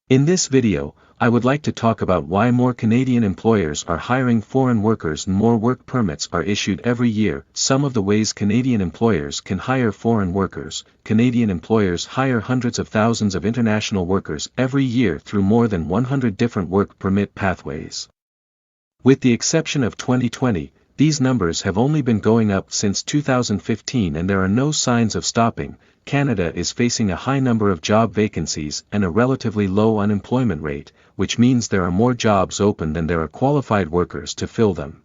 In this video, I would like to talk about why more Canadian employers are hiring foreign workers and more work permits are issued every year. Some of the ways Canadian employers can hire foreign workers. Canadian employers hire hundreds of thousands of international workers every year through more than 100 different work permit pathways. With the exception of 2020, these numbers have only been going up since 2015 and there are no signs of stopping. Canada is facing a high number of job vacancies and a relatively low unemployment rate, which means there are more jobs open than there are qualified workers to fill them.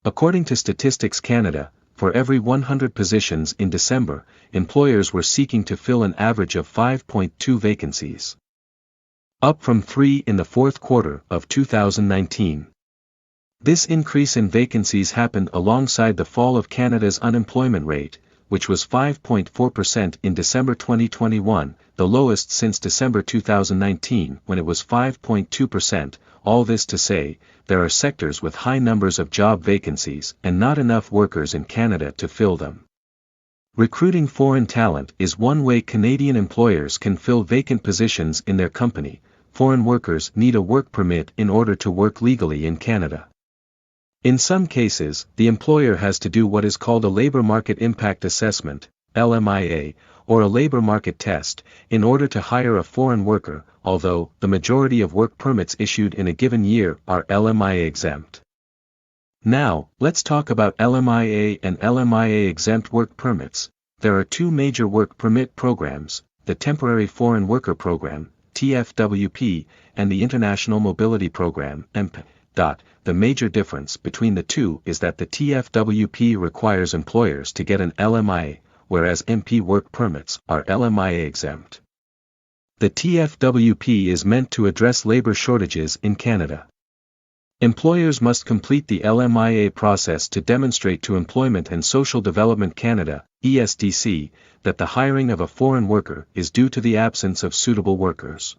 According to Statistics Canada, for every 100 positions in December, employers were seeking to fill an average of 5.2 vacancies, up from 3 in the fourth quarter of 2019. This increase in vacancies happened alongside the fall of Canada's unemployment rate, which was 5.4% in December 2021, the lowest since December 2019 when it was 5.2%. All this to say, there are sectors with high numbers of job vacancies and not enough workers in Canada to fill them. Recruiting foreign talent is one way Canadian employers can fill vacant positions in their company. Foreign workers need a work permit in order to work legally in Canada. In some cases, the employer has to do what is called a Labour Market Impact Assessment, LMIA, or a labor market test, in order to hire a foreign worker, although the majority of work permits issued in a given year are LMIA-exempt. Now, let's talk about LMIA and LMIA-exempt work permits. There are two major work permit programs, the Temporary Foreign Worker Program, TFWP, and the International Mobility Program, MP. The major difference between the two is that the TFWP requires employers to get an LMIA, whereas MP work permits are LMIA exempt. The TFWP is meant to address labor shortages in Canada. Employers must complete the LMIA process to demonstrate to Employment and Social Development Canada, ESDC, that the hiring of a foreign worker is due to the absence of suitable workers.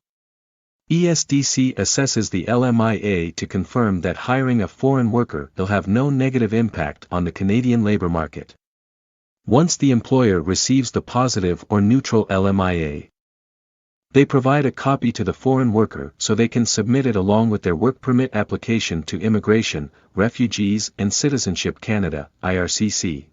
ESDC assesses the LMIA to confirm that hiring a foreign worker will have no negative impact on the Canadian labor market. Once the employer receives the positive or neutral LMIA, they provide a copy to the foreign worker so they can submit it along with their work permit application to Immigration, Refugees and Citizenship Canada, IRCC.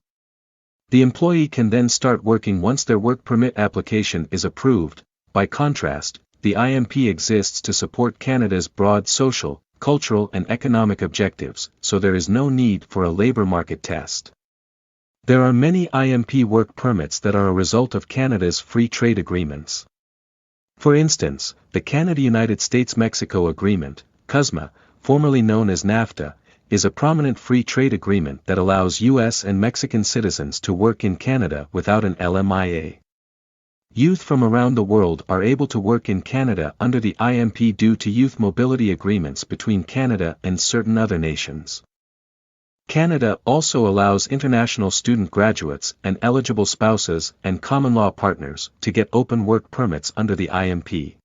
The employee can then start working once their work permit application is approved. By contrast, the IMP exists to support Canada's broad social, cultural and economic objectives, so there is no need for a labor market test. There are many IMP work permits that are a result of Canada's free trade agreements. For instance, the Canada-United States-Mexico Agreement, CUSMA, formerly known as NAFTA, is a prominent free trade agreement that allows U.S. and Mexican citizens to work in Canada without an LMIA. Youth from around the world are able to work in Canada under the IMP due to youth mobility agreements between Canada and certain other nations. Canada also allows international student graduates and eligible spouses and common-law partners to get open work permits under the IMP.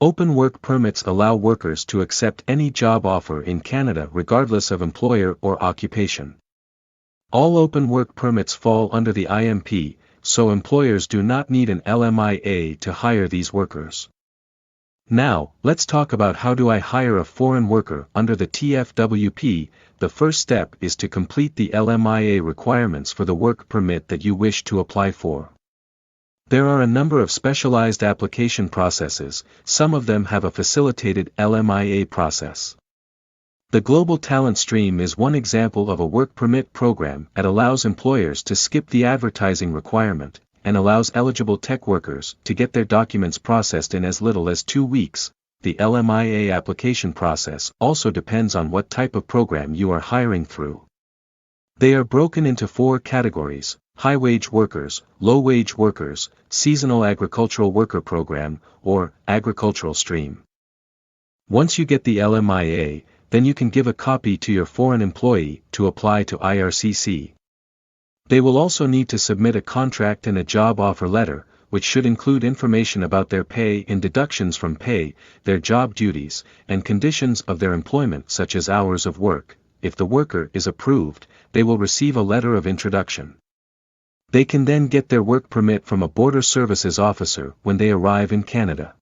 Open work permits allow workers to accept any job offer in Canada regardless of employer or occupation. All open work permits fall under the IMP, so employers do not need an LMIA to hire these workers. Now, let's talk about how do I hire a foreign worker under the TFWP. The first step is to complete the LMIA requirements for the work permit that you wish to apply for. There are a number of specialized application processes, some of them have a facilitated LMIA process. The Global Talent Stream is one example of a work permit program that allows employers to skip the advertising requirement, and allows eligible tech workers to get their documents processed in as little as 2 weeks. The LMIA application process also depends on what type of program you are hiring through. They are broken into 4 categories: high-wage workers, low-wage workers, seasonal agricultural worker program, or agricultural stream. Once you get the LMIA, then you can give a copy to your foreign employee to apply to IRCC. They will also need to submit a contract and a job offer letter, which should include information about their pay and deductions from pay, their job duties, and conditions of their employment such as hours of work. If the worker is approved, they will receive a letter of introduction. They can then get their work permit from a border services officer when they arrive in Canada.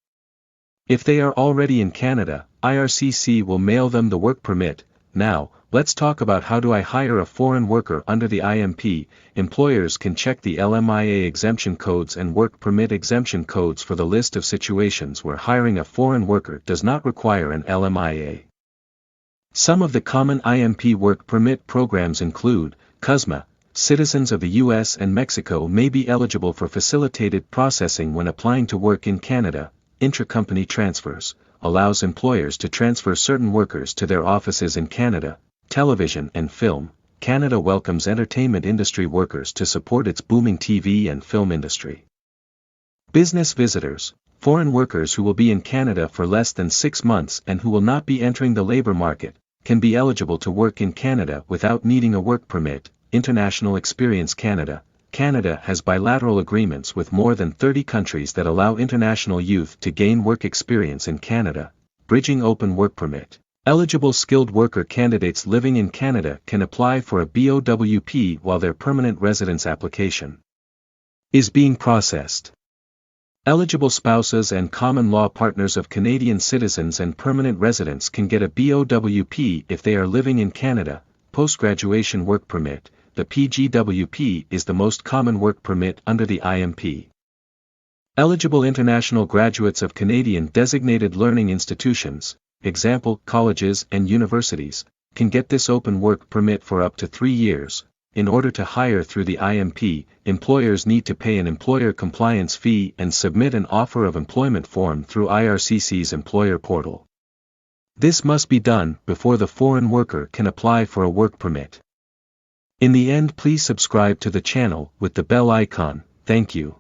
If they are already in Canada, IRCC will mail them the work permit. Now, let's talk about how do I hire a foreign worker under the IMP. Employers can check the LMIA exemption codes and work permit exemption codes for the list of situations where hiring a foreign worker does not require an LMIA. Some of the common IMP work permit programs include CUSMA. Citizens of the US and Mexico may be eligible for facilitated processing when applying to work in Canada. Intracompany transfers allows employers to transfer certain workers to their offices in Canada. Television and film. Canada welcomes entertainment industry workers to support its booming TV and film industry. Business visitors. Foreign workers who will be in Canada for less than 6 months and who will not be entering the labor market, can be eligible to work in Canada without needing a work permit. International Experience Canada. Canada has bilateral agreements with more than 30 countries that allow international youth to gain work experience in Canada. Bridging Open Work Permit. Eligible skilled worker candidates living in Canada can apply for a BOWP while their permanent residence application is being processed. Eligible spouses and common law partners of Canadian citizens and permanent residents can get a BOWP if they are living in Canada. Post-graduation work permit. The PGWP is the most common work permit under the IMP. Eligible international graduates of Canadian designated learning institutions, example, colleges and universities, can get this open work permit for up to 3 years. In order to hire through the IMP, employers need to pay an employer compliance fee and submit an offer of employment form through IRCC's employer portal. This must be done before the foreign worker can apply for a work permit. In the end, please subscribe to the channel with the bell icon. Thank you.